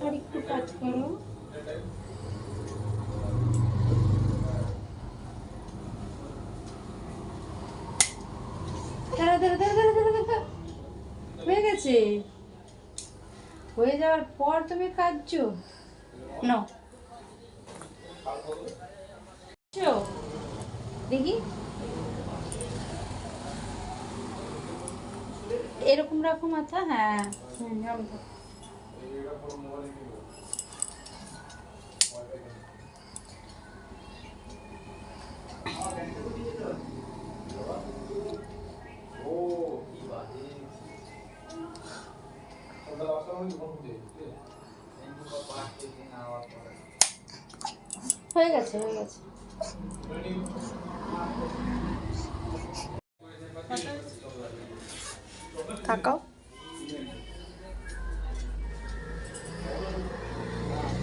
আর একটু কাজ করো। দাঁড়া দাঁড়া দাঁড়া দাঁড়া দাঁড়া দাঁড়া, হয়ে গেছে। হয়ে যাওয়ার পর তুমি কাঁদছো? নাও দেখি, এরকম রাখো মাথা। হ্যাঁ হয়ে গেছে হয়ে গেছে। তাকাও।